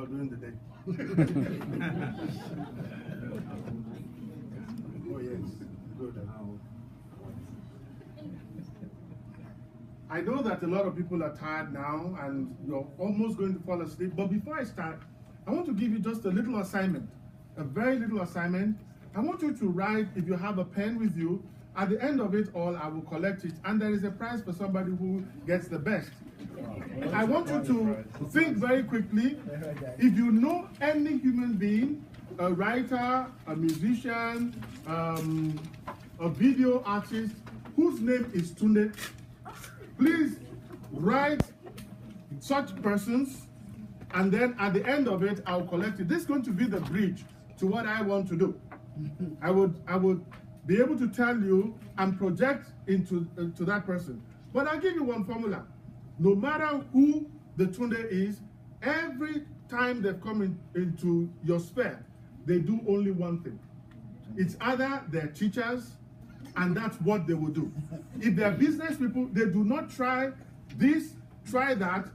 or during the day? Oh yes, good. I know that a lot of people are tired now and you're almost going to fall asleep, but before I start, I want to give you just a little assignment, a very little assignment. I want you to write, if you have a pen with you, at the end of it all, I will collect it, and there is a prize for somebody who gets the best. I want you to think very quickly. If you know any human being, a writer, a musician, a video artist, whose name is Tunde, please write such persons, and then at the end of it, I'll collect it. This is going to be the bridge to what I want to do. I would be able to tell you and project into that person. But I'll give you one formula. No matter who the Tunde is, every time they've come into your sphere, they do only one thing. It's either they're teachers, and that's what they will do. If they're business people, they do not try this, try that.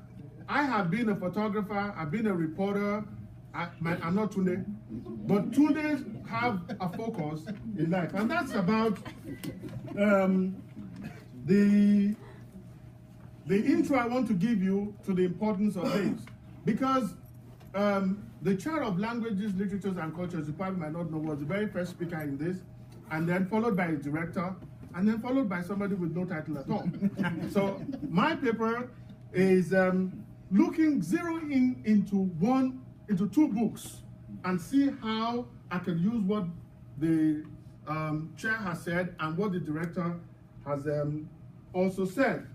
I have been a photographer, I've been a reporter, I'm not Tunde, but Tundes have a focus in life. And that's about the intro I want to give you to the importance of names. Because the chair of languages, literatures, and cultures, you probably might not know, was the very first speaker in this, and then followed by a director, and then followed by somebody with no title at all. So my paper is zeroing into two books and see how I can use what the chair has said and what the director has also said.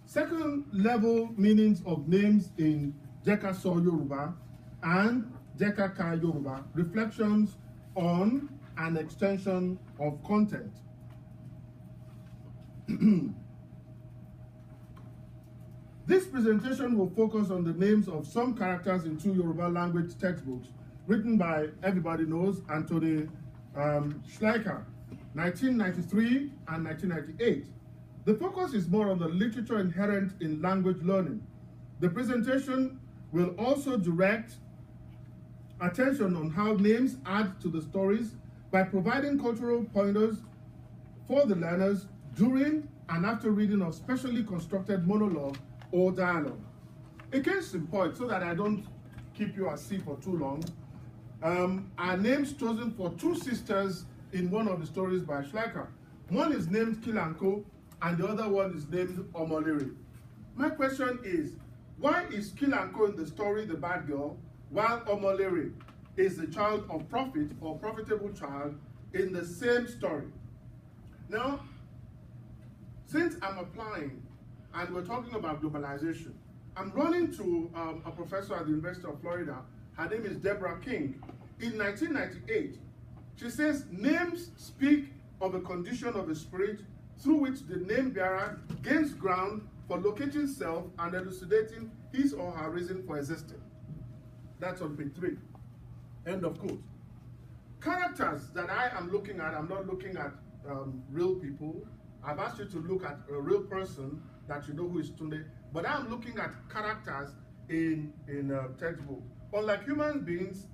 Second level meanings of names in Jeka So Yoruba and Jeka Ka Yoruba, reflections on an extension of content. This presentation will focus on the names of some characters in two Yoruba language textbooks written by, everybody knows, Anthony Schleicher, 1993 and 1998. The focus is more on the literature inherent in language learning. The presentation will also direct attention on how names add to the stories by providing cultural pointers for the learners during and after reading of specially constructed monologue or dialogue. A case in point, so that I don't keep you at sea for too long, are names chosen for two sisters in one of the stories by Schleicher. One is named Kilanko, and the other one is named Omolere. My question is, why is Kilanko in the story the bad girl, while Omolere is the child of profit or profitable child in the same story? Now, since I'm applying and we're talking about globalization, I'm running to a professor at the University of Florida. Her name is Deborah King. In 1998, she says names speak of a condition of the spirit through which the name bearer gains ground for locating self and elucidating his or her reason for existing. That's on page 3. End of quote. Characters that I am looking at, I'm not looking at real people. I've asked you to look at a real person that you know who is Tunde, but I'm looking at characters in a textbook. Unlike human beings,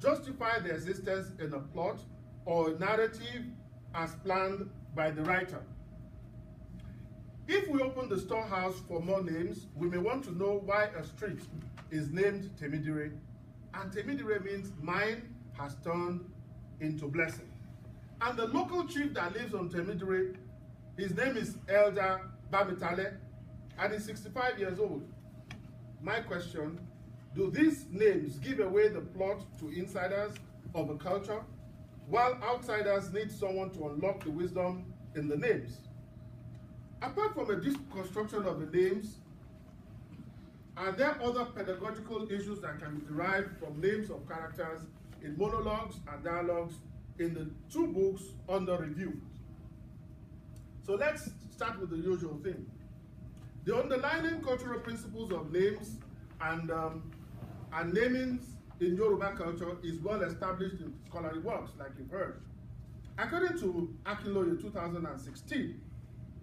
justify their existence in a plot or a narrative as planned by the writer. If we open the storehouse for more names, we may want to know why a street is named Temidire, and Temidire means mine has turned into blessing. And the local chief that lives on Temidire, his name is Elder Bamitale, and he's 65 years old. My question, do these names give away the plot to insiders of a culture, while outsiders need someone to unlock the wisdom in the names? Apart from a deconstruction of the names, are there other pedagogical issues that can be derived from names of characters in monologues and dialogues in the two books under review? So let's start with the usual thing. The underlying cultural principles of names and namings in Yoruba culture is well established in scholarly works, like you've heard. According to Akinloye 2016,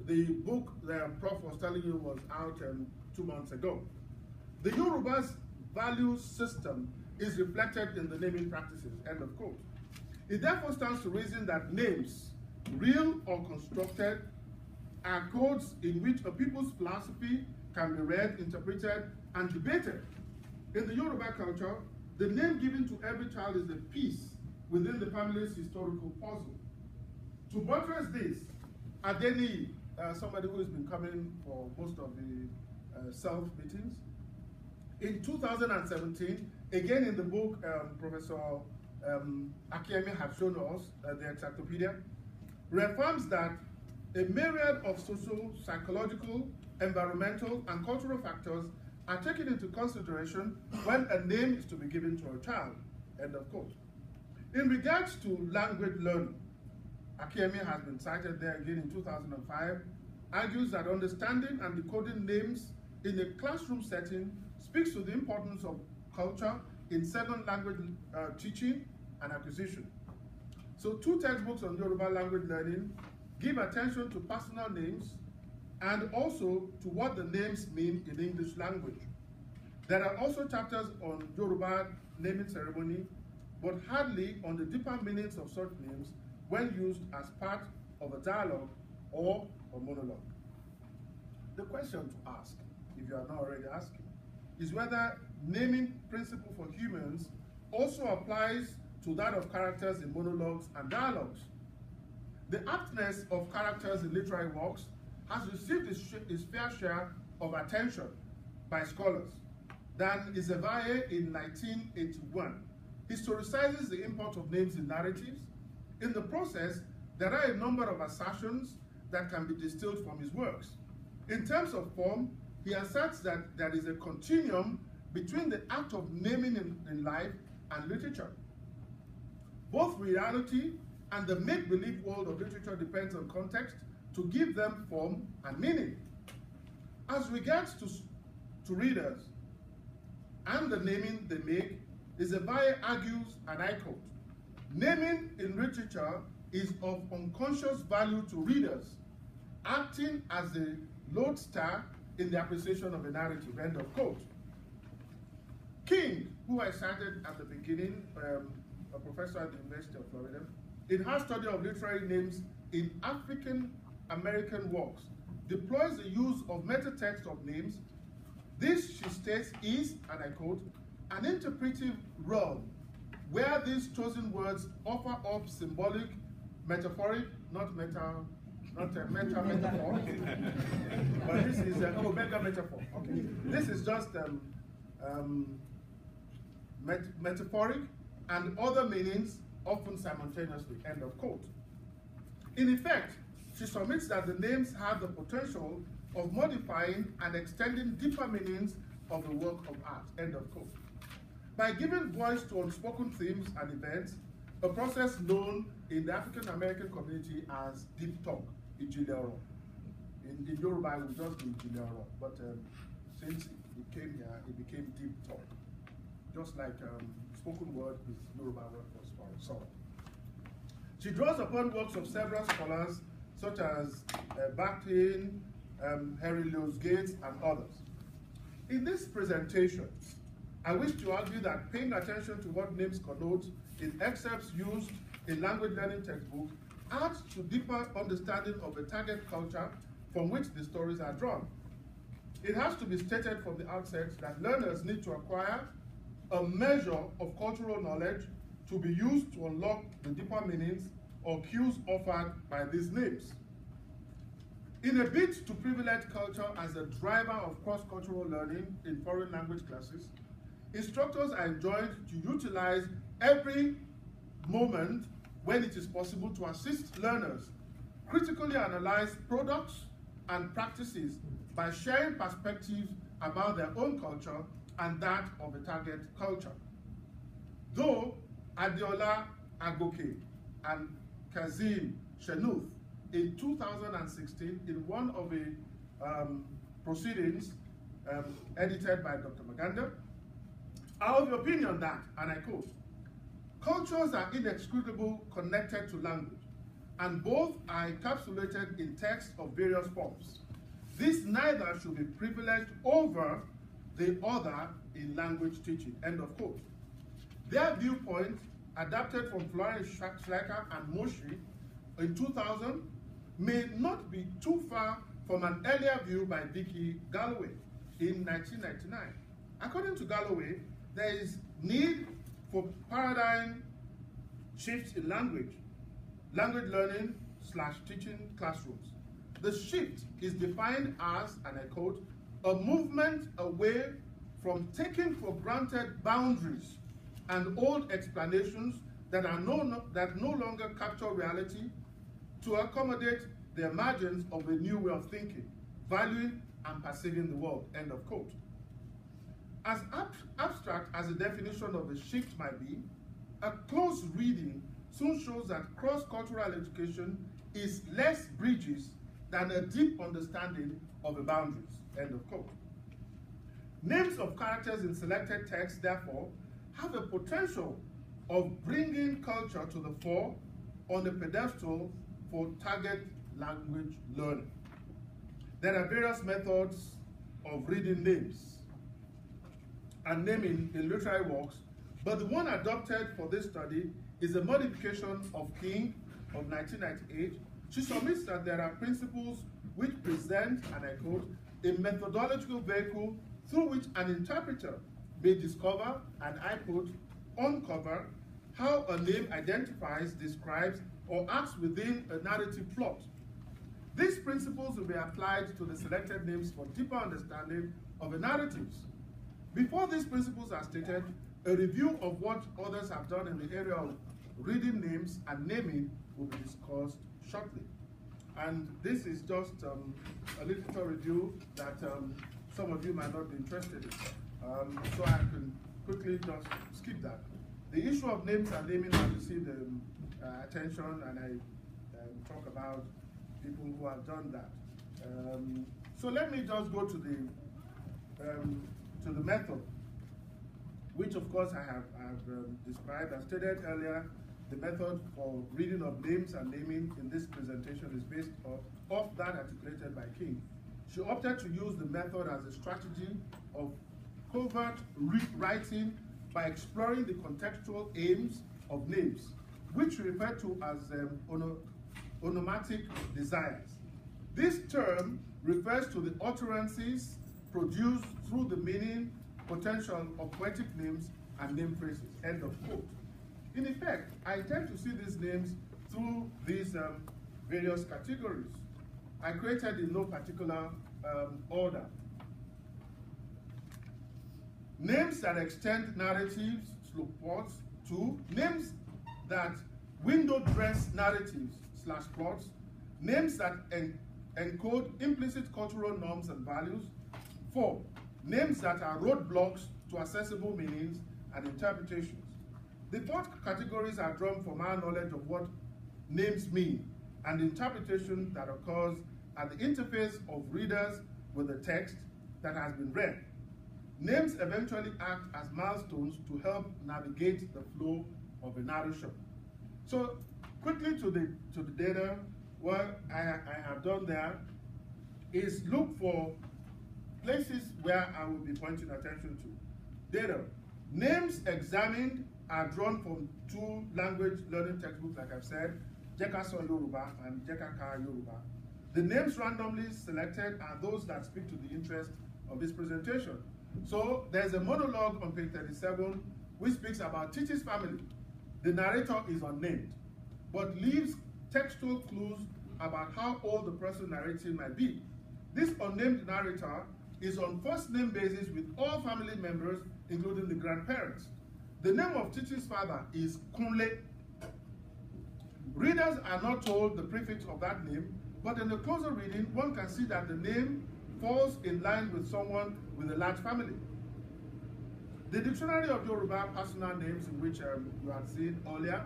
the book the Prof was telling you was out 2 months ago. The Yorubas value system is reflected in the naming practices, end of quote. It therefore stands to reason that names, real or constructed, are codes in which a people's philosophy can be read, interpreted, and debated. In the Yoruba culture, the name given to every child is a piece within the family's historical puzzle. To buttress this, Adeni, somebody who has been coming for most of the self meetings, in 2017, again in the book Professor Akiemi has shown us, the Encyclopedia, reaffirms that a myriad of social, psychological, environmental, and cultural factors are taken into consideration when a name is to be given to a child, end of quote. In regards to language learning, Akiemi has been cited there again in 2005, argues that understanding and decoding names in a classroom setting speaks to the importance of culture in second language teaching and acquisition. So 2 textbooks on Yoruba language learning give attention to personal names and also to what the names mean in English language. There are also chapters on Yoruba naming ceremony, but hardly on the deeper meanings of such names when used as part of a dialogue or a monologue. The question to ask, if you are not already asking, is whether naming principle for humans also applies to that of characters in monologues and dialogues. The aptness of characters in literary works has received its fair share of attention by scholars. Dan Izevaye in 1981 historicizes the import of names in narratives. In the process, there are a number of assertions that can be distilled from his works. In terms of form, he asserts that there is a continuum between the act of naming in life and literature. Both reality and the make-believe world of literature depends on context to give them form and meaning. As regards to readers and the naming they make, Izevaye argues, and I quote, "Naming in literature is of unconscious value to readers, acting as a lodestar in the appreciation of a narrative," end of quote. King, who I cited at the beginning, a professor at the University of Florida, in her study of literary names in African American works, deploys the use of meta-text of names. This, she states, is, and I quote, "an interpretive realm where these chosen words offer up symbolic, metaphoric, not metaphor, but this is mega metaphor. Okay, this is just metaphoric and other meanings often simultaneously," end of quote. In effect, she submits that the names have the potential of modifying and extending deeper meanings of the work of art, end of quote. By giving voice to unspoken themes and events, a process known in the African American community as deep talk, Ijile-oro. In Yoruba, it would just be Ijile-oro, but since it came here, it became deep talk. Just like spoken word is Yoruba word for sorrow. She draws upon works of several scholars, such as Backlin, Henry Louis Gates, and others. In this presentation, I wish to argue that paying attention to what names connote in excerpts used in language learning textbooks adds to deeper understanding of the target culture from which the stories are drawn. It has to be stated from the outset that learners need to acquire a measure of cultural knowledge to be used to unlock the deeper meanings or cues offered by these names. In a bid to privilege culture as a driver of cross-cultural learning in foreign language classes, instructors are enjoined to utilize every moment when it is possible to assist learners critically analyze products and practices by sharing perspectives about their own culture and that of the target culture. Though Adeola Agoke and Kazim Shenuth in 2016, in one of the proceedings edited by Dr. Maganda, are of the opinion that, and I quote, "Cultures are inextricably connected to language, and both are encapsulated in texts of various forms. This neither should be privileged over the other in language teaching, end of quote. Their viewpoint, adapted from Florence Schleicher and Moshe in 2000, may not be too far from an earlier view by Vicky Galloway in 1999. According to Galloway, there is need for paradigm shifts in language learning / teaching classrooms. The shift is defined as, and I quote, a movement away from taking for granted boundaries and old explanations that no longer capture reality to accommodate the emergence of a new way of thinking, valuing and perceiving the world, end of quote. As abstract as the definition of a shift might be, a close reading soon shows that cross-cultural education is less bridges than a deep understanding of the boundaries, end of quote. Names of characters in selected texts, therefore, have a potential of bringing culture to the fore on the pedestal for target language learning. There are various methods of reading names and naming in literary works, but the one adopted for this study is a modification of King of 1998. She submits that there are principles which present, and I quote, a methodological vehicle through which an interpreter may discover, and I quote, uncover how a name identifies, describes, or acts within a narrative plot. These principles will be applied to the selected names for deeper understanding of the narratives. Before these principles are stated, a review of what others have done in the area of reading names and naming will be discussed shortly. And this is just a literature review that some of you might not be interested in. So I can quickly just skip that. The issue of names and naming has received attention, and I talk about people who have done that. So let me just go to the method, which of course I have described. As stated earlier, the method for reading of names and naming in this presentation is based off that articulated by King. She opted to use the method as a strategy of covert writing by exploring the contextual aims of names, which she referred to as onomatic desires. This term refers to the utterances produced through the meaning potential of poetic names and name phrases, end of quote. In effect, I intend to see these names through these various categories. I created in no particular order. Names that extend narratives, plots. 2, names that window dress narratives / plots. Names that encode implicit cultural norms and values. 4, names that are roadblocks to accessible meanings and interpretations. The 4 categories are drawn from our knowledge of what names mean and the interpretation that occurs at the interface of readers with the text that has been read. Names eventually act as milestones to help navigate the flow of a narration. So quickly to the data, what I have done there is look for places where I will be pointing attention to. Data. Names examined are drawn from 2 language learning textbooks, like I've said, Jekason Yoruba and Jekaka Yoruba. The names randomly selected are those that speak to the interest of this presentation. So there's a monologue on page 37 which speaks about Titi's family. The narrator is unnamed, but leaves textual clues about how old the person narrating might be. This unnamed narrator is on first name basis with all family members, including the grandparents. The name of Titi's father is Kunle. Readers are not told the prefix of that name, but in a closer reading, one can see that the name falls in line with someone with a large family. The Dictionary of Yoruba Personal Names, in which you had seen earlier,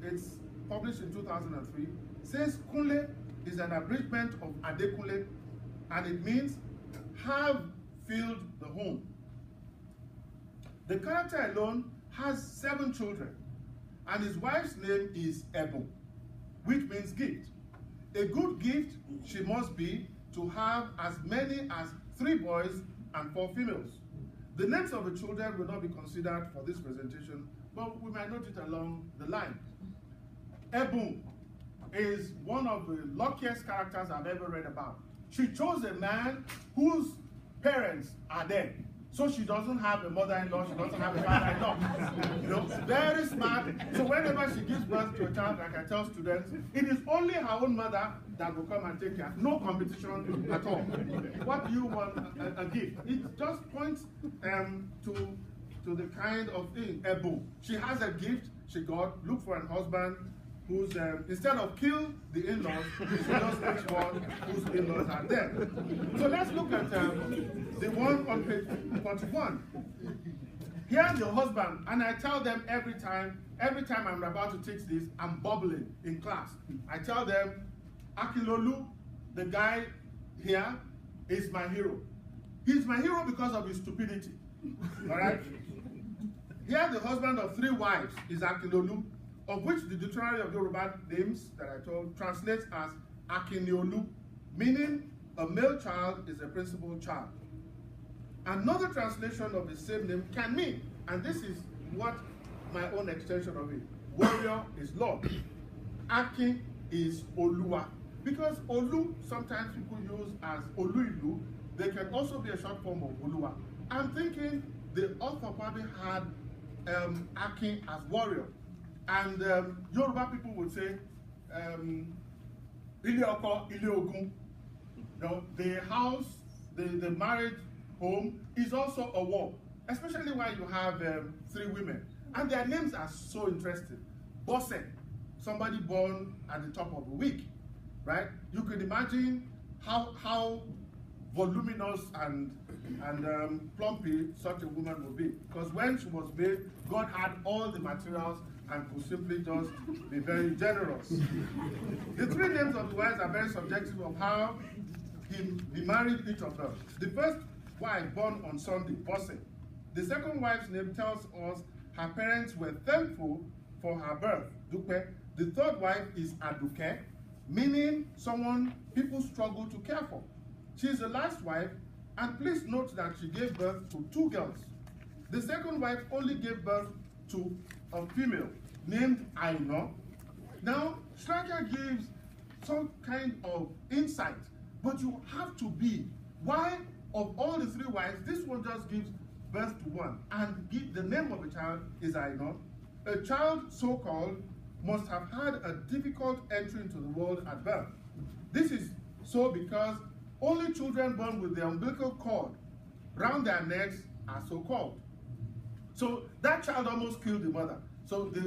it's published in 2003, says Kunle is an abridgment of Adekunle, and it means have filled the home. The character alone has 7 children, and his wife's name is Ebon, which means gift. A good gift she must be to have as many as 3 boys and 4 females. The names of the children will not be considered for this presentation, but we might note it along the line. Ebun is one of the luckiest characters I've ever read about. She chose a man whose parents are dead. So she doesn't have a mother-in-law, she doesn't have a father-in-law. You know, very smart. So whenever she gives birth to a child, like I tell students, it is only her own mother that will come and take care. No competition at all. What do you want a gift? It just points to the kind of thing. Ebun. She has a gift she got. Look for a husband who's, instead of kill the in-laws, she just makes one whose in-laws are dead. So let's look at the one on page 41. Here's your husband, and I tell them every time I'm about to teach this, I'm bubbling in class. I tell them, Akinlolu, the guy here, is my hero. He's my hero because of his stupidity. All right? Here, the husband of 3 wives is Akinlolu, of which the dictionary of Yoruba names that I told translates as Akiniolu, meaning a male child is a principal child. Another translation of the same name can mean, and this is what my own extension of it, warrior is Lord. Akin is Oluwa. Because Olu, sometimes people use as Oluilu, they can also be a short form of Oluwa. I'm thinking the author probably had Akin as warrior. And Yoruba people would say, Ile Oko, Ile Ogun. No, the house, the married home is also a war, especially when you have 3 women. And their names are so interesting. Bose, somebody born at the top of the week, right? You can imagine how voluminous and plumpy such a woman would be. Because when she was made, God had all the materials and could simply just be very generous. The 3 names of the wives are very subjective of how he married each of them. The first wife born on Sunday, Bose. The second wife's name tells us her parents were thankful for her birth, Dupe. The third wife is Aduke, meaning someone people struggle to care for. She is the last wife, and please note that she gave birth to 2 girls. The second wife only gave birth to a female named Aino. Now, Stryker gives some kind of insight, but you have to be, why of all the 3 wives, this one just gives birth to 1, and the name of the child is Aino. A child so called must have had a difficult entry into the world at birth. This is so because only children born with the umbilical cord round their necks are so called. So that child almost killed the mother. So the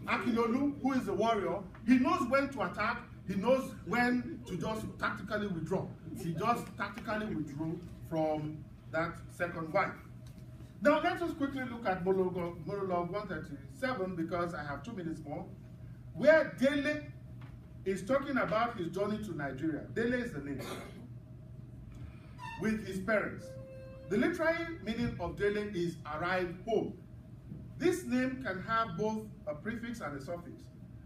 Akinlolu, who is a warrior, he knows when to attack, he knows when to just tactically withdraw. He just tactically withdrew from that second wife. Now let us quickly look at monologue 137, because I have 2 minutes more, where Dele is talking about his journey to Nigeria. Dele is the name. With his parents. The literary meaning of Dele is arrive home. This name can have both a prefix and a suffix,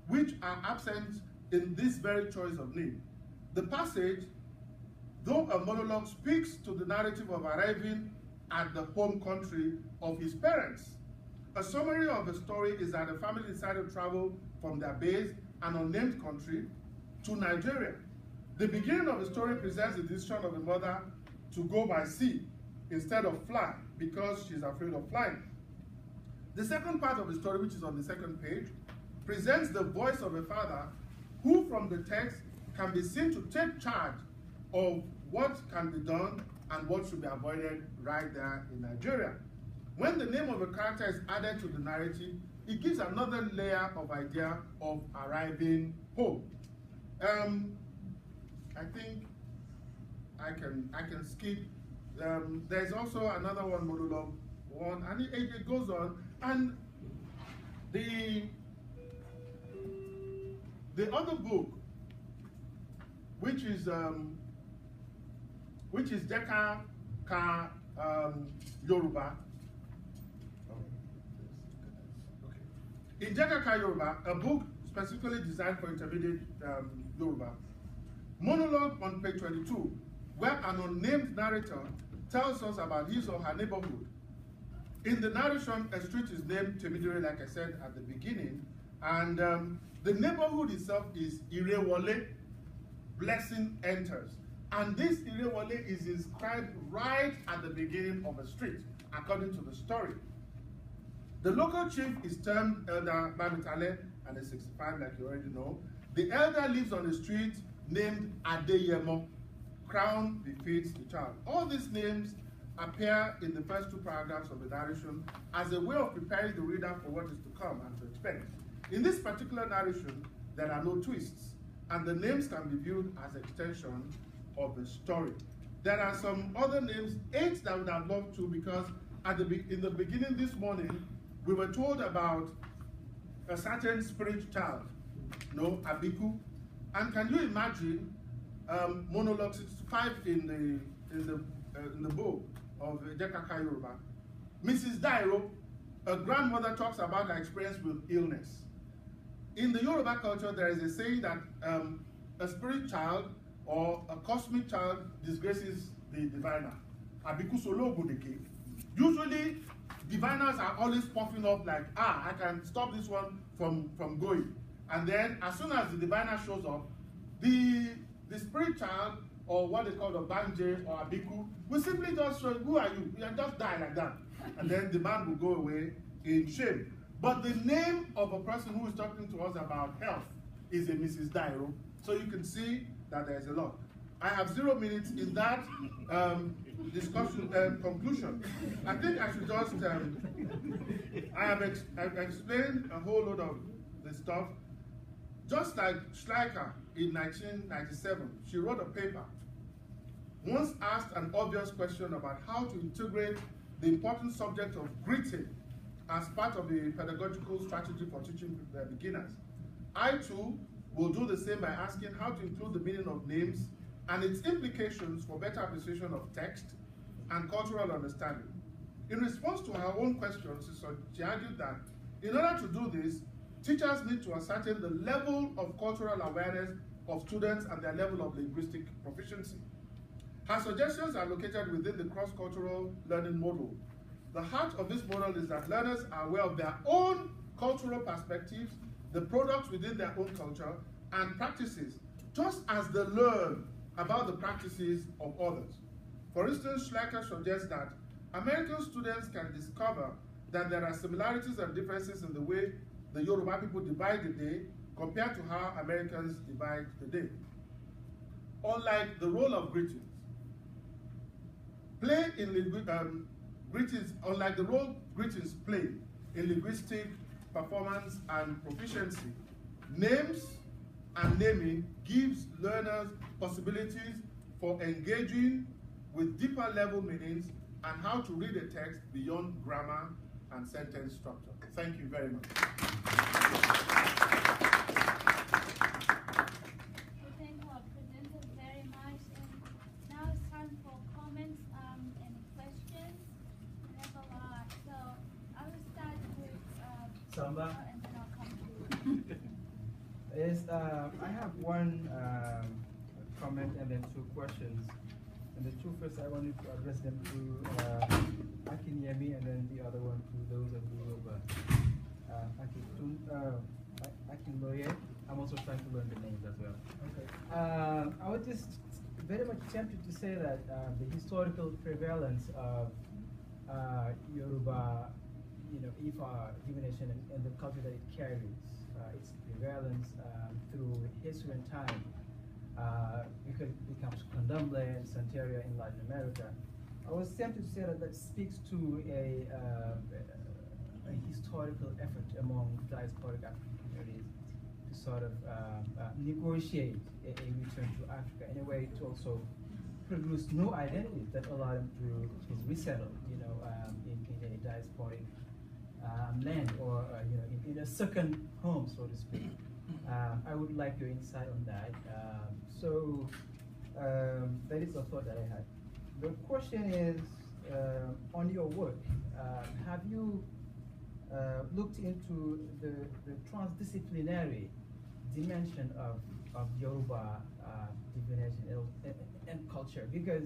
which are absent in this very choice of name. The passage, though a monologue, speaks to the narrative of arriving at the home country of his parents. A summary of the story is that the family decided to travel from their base, an unnamed country, to Nigeria. The beginning of the story presents the decision of the mother to go by sea instead of fly, because she's afraid of flying. The second part of the story, which is on the second page, presents the voice of a father who, from the text, can be seen to take charge of what can be done and what should be avoided right there in Nigeria. When the name of a character is added to the narrative, it gives another layer of idea of arriving home. I think I can skip. There's also another one, monologue 1, and it goes on. And the other book, which is Jeka Ka Yoruba. In Jeka Ka Yoruba, a book specifically designed for intermediate Yoruba, monologue on page 22, where an unnamed narrator tells us about his or her neighborhood. In the narration, a street is named Temidire, like I said at the beginning, and the neighborhood itself is Irewole, blessing enters. And this Irewole is inscribed right at the beginning of a street, according to the story. The local chief is termed Elder Bamitale, and is 65, like you already know. The elder lives on a street named Adeyemo. Crown befits the child. All these names appear in the first two paragraphs of the narration as a way of preparing the reader for what is to come and to expect. In this particular narration, there are no twists, and the names can be viewed as extensions of the story. There are some other names, 8 that I would have loved to, because in the beginning this morning, we were told about a certain spirit child, Abiku. And can you imagine monologue 65 in the book of Jekaka Yoruba? Mrs. Dairo, a grandmother, talks about her experience with illness. In the Yoruba culture, there is a saying that a spirit child or a cosmic child disgraces the diviner. Abiku solo budeke. Usually, diviners are always popping up like, I can stop this one from going. And then, as soon as the diviner shows up, the spirit child, or what they call the Banje or Abiku, will simply just show, who are you? You just die like that. And then the man will go away in shame. But the name of a person who is talking to us about health is a Mrs. Dairo. So you can see that there's a lot. I have 0 minutes in that discussion conclusion. I think I should just, I've explained a whole lot of the stuff. Just like Schleicher in 1997, she wrote a paper, once asked an obvious question about how to integrate the important subject of greeting as part of the pedagogical strategy for teaching beginners. I too will do the same by asking how to include the meaning of names and its implications for better appreciation of text and cultural understanding. In response to her own questions, she argued that in order to do this, teachers need to ascertain the level of cultural awareness of students and their level of linguistic proficiency. Her suggestions are located within the cross-cultural learning model. The heart of this model is that learners are aware of their own cultural perspectives, the products within their own culture, and practices, just as they learn about the practices of others. For instance, Schleicher suggests that American students can discover that there are similarities and differences in the way the Yoruba people divide the day compared to how Americans divide the day. Unlike the role of greetings, unlike the role greetings play in linguistic performance and proficiency, names and naming gives learners possibilities for engaging with deeper level meanings and how to read a text beyond grammar and sentence structure. Thank you very much. Thank you, presenters, very much. And now it's time for comments and questions. We have a lot. So I will start with Samba. and then I'll come to you. Yes, I have one comment and then 2 questions. And the 2 first, I wanted to address them to Akinyemi, and then the other one to those of you of Akinloye. I'm also trying to learn the names as well. Okay. I was just very much tempted to say that the historical prevalence of Yoruba, Ifa divination and the culture that it carries, its prevalence through history and time, because it becomes Candomblé and Santeria in Latin America. I was tempted to say that that speaks to a historical effort among diasporic African communities to sort of negotiate a return to Africa in a way to also produce new identities that allow them to resettle, in a diasporic land, or in a second home, so to speak. I would like your insight on that. So that is a thought that I had. The question is, on your work, have you looked into the transdisciplinary dimension of Yoruba divination and culture? Because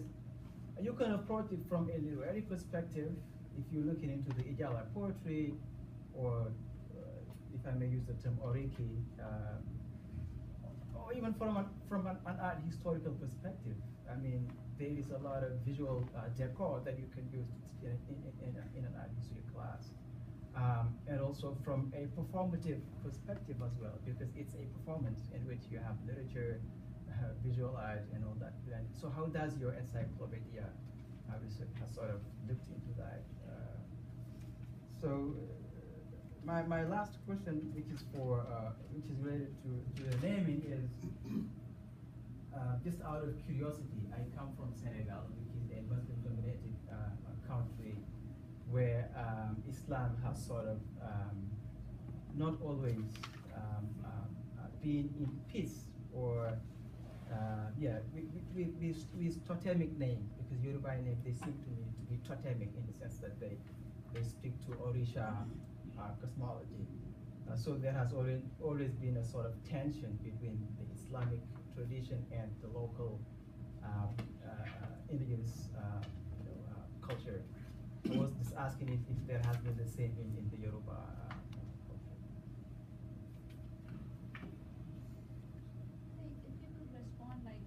You can approach it from a literary perspective if you're looking into the Ijala poetry, or if I may use the term oriki, or even from an art historical perspective. I mean, there is a lot of visual decor that you can use in an art history class. And also from a performative perspective as well, because it's a performance in which you have literature, visual art, and all that blended. So how does your encyclopedia research has sort of looked into that? My last question, which is related to the naming, is just out of curiosity. I come from Senegal, which is a Muslim-dominated country, where Islam has sort of not always been in peace, or with totemic names, because Yoruba names, they seem to me to be totemic in the sense that they speak to Orisha cosmology. So there has always been a sort of tension between the Islamic tradition and the local indigenous culture. I was just asking if there has been the same in the Yoruba culture. If you could respond like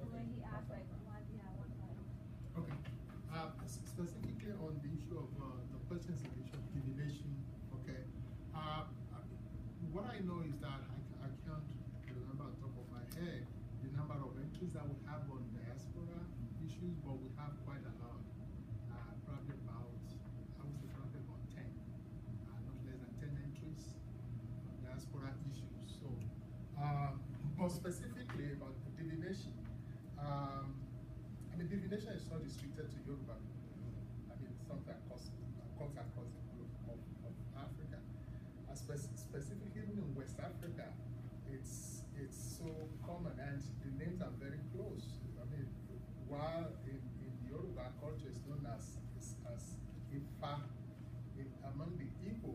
the way he asked, like what, yeah, what like. Okay. Specifically on the issue of the questions on the issue of divination, okay. What I know is that I can't remember on top of my head the number of entries that we have on diaspora issues, but we have quite a lot. Probably about, I would say probably about 10, not less than 10 entries on diaspora issues. So, but specifically about the divination, I mean, divination is not restricted to Yoruba. I mean, it's something that cuts across the globe of Africa. Specifically, even in West Africa, it's so common, and the names are very close. I mean, while in Yoruba culture is known as Ifa, among the Igbo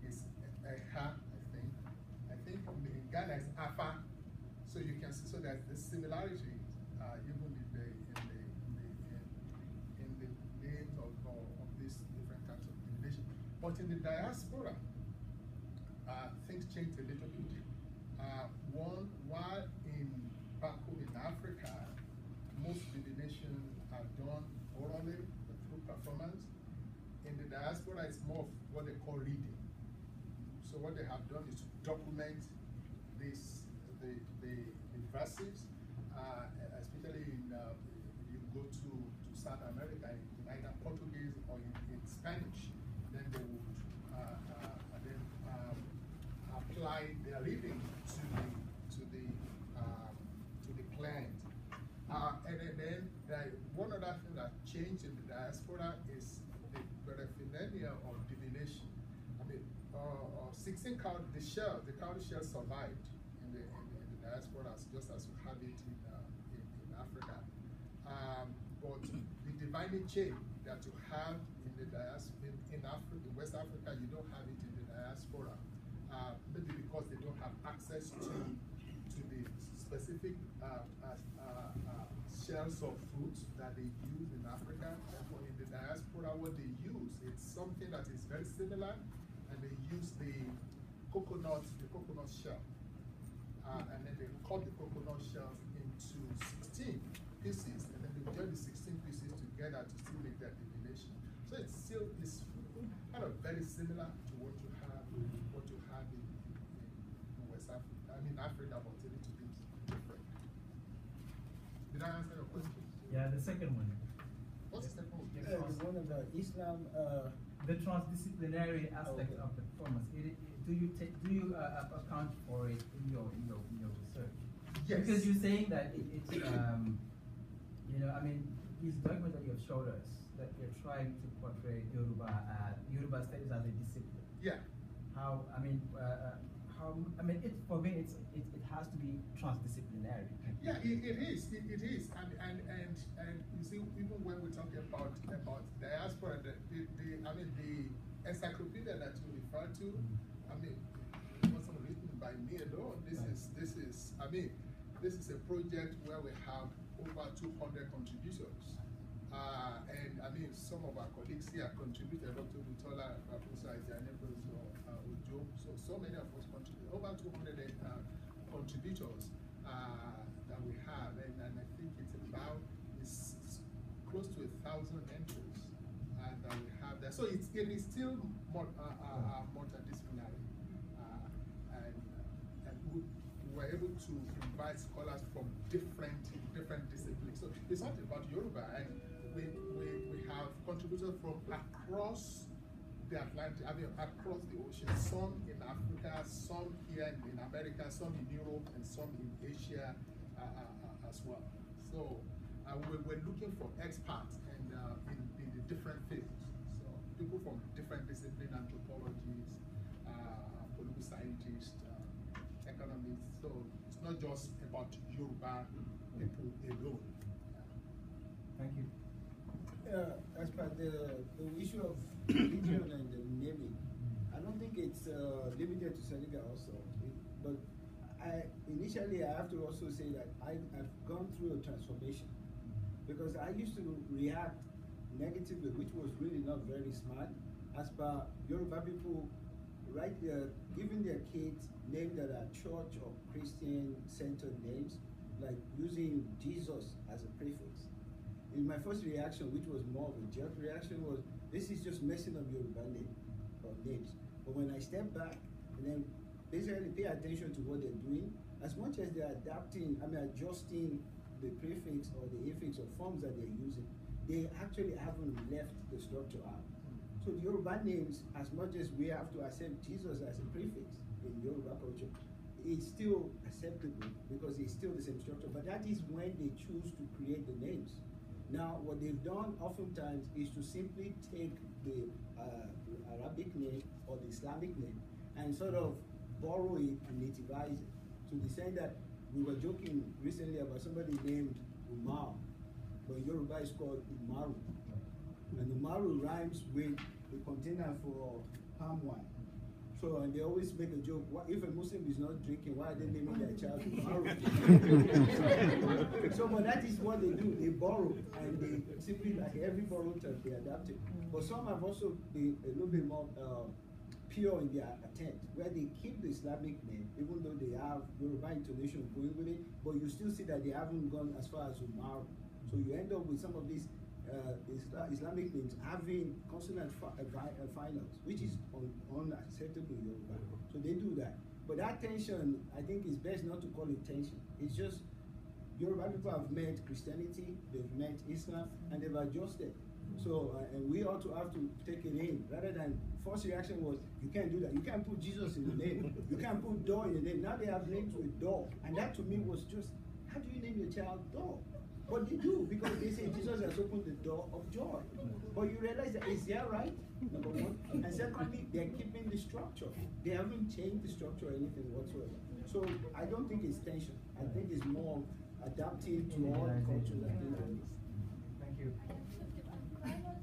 is Eha, I think in Ghana is Afa. So you can see, so there's this similarity even in the names of these different types of divination. But in the diaspora, things changed a little bit. While back home in Africa, most divinations are done orally through performance. In the diaspora, it's more of what they call reading. So what they have done is to document the verses, especially you go to South America in either Portuguese or in Spanish, then they would apply their reading to the client. And then one other thing that changed in the diaspora is the paraphernalia of divination. I mean, 16 count, the county shell survived in the diaspora just as you have it in Africa. But the divining chain that you have in the diaspora in Africa, in West Africa, you don't have it in the diaspora. Maybe because they don't have access to the specific shells of fruits that they use in Africa. Therefore, in the diaspora, what they use, it's something that is very similar, and they use the coconut shell. And then they cut the coconut shells into 16 pieces, and then they join the 16 pieces together to still make that divination. So it's kind of very similar to what you have in West Africa. I mean Africa, but a little bit different. Did I answer your question? Yeah, the second one. What's the second one? One of the Islam. The transdisciplinary aspect of the performance. Do you account for it in your research? Yes. Because you're saying that it's I mean, these documents that you have showed us, that you're trying to portray Yoruba studies as a discipline. Yeah. For me, it has to be transdisciplinary. Yeah, it is, and you see, even when we talk about diaspora, the encyclopedia that you refer to, I mean, it wasn't written by me alone. This is a project where we have over 200 contributions And I mean, some of our colleagues here contributed, Dr. Butola, Professor Ijanebos, Ojo, so many of us contributed, over 200 contributors that we have, and I think it's close to 1,000 entries that we have there. So it is still multidisciplinary, and we were able to invite scholars from different disciplines. So it's not about Yoruba, and we have contributors from across the Atlantic, I mean across the ocean, some in Africa, some here in America, some in Europe, and some in Asia as well. So we're looking for experts and in the different fields. So people from different disciplines, anthropologists, political scientists, economists. So it's not just about Yoruba people alone. Thank you. As per the issue of religion and the naming, I don't think it's limited to Senegal also. But initially I have to also say that I've gone through a transformation, because I used to react negatively, which was really not very smart, as per Yoruba people giving their kids names that are church or Christian-centered names, like using Jesus as a prefix. In my first reaction, which was more of a jerk reaction, was this is just messing up Yoruba names. But when I step back and then basically pay attention to what they're doing, as much as they're adjusting the prefix or the affix or forms that they're using, they actually haven't left the structure out. So the Yoruba names, as much as we have to accept Jesus as a prefix in Yoruba culture, it's still acceptable because it's still the same structure. But that is when they choose to create the names. Now, what they've done oftentimes is to simply take the Arabic name or the Islamic name and sort of borrow it and nativize it. To the extent that we were joking recently about somebody named Umar, but Yoruba is called Umaru. And Umaru rhymes with the container for palm wine. So, and they always make a joke, if a Muslim is not drinking, why are they naming their child Umaru? So, but that is what they do. They borrow, and they simply, like every borrowed term, they adapt it. But some have also been a little bit more pure in their attempt, where they keep the Islamic name, even though they have Yoruba intonation going with it, but you still see that they haven't gone as far as Umaru. So you end up with some of these Islamic names having consonant finals, which is unacceptable in Yoruba. So they do that. But that tension, I think, is best not to call it tension. It's just Yoruba people have met Christianity, they've met Islam, and they've adjusted. So, and we ought to have to take it in, rather than first reaction was, you can't do that. You can't put Jesus in the name. You can't put door in the name. Now they have names with door. And that to me was just, how do you name your child door? But they do, because they say Jesus has opened the door of joy. But you realize that, is that right? Number one. And secondly, they're keeping the structure. They haven't changed the structure or anything whatsoever. So I don't think it's tension. I think it's more adapting to all the cultures. Thank you. Final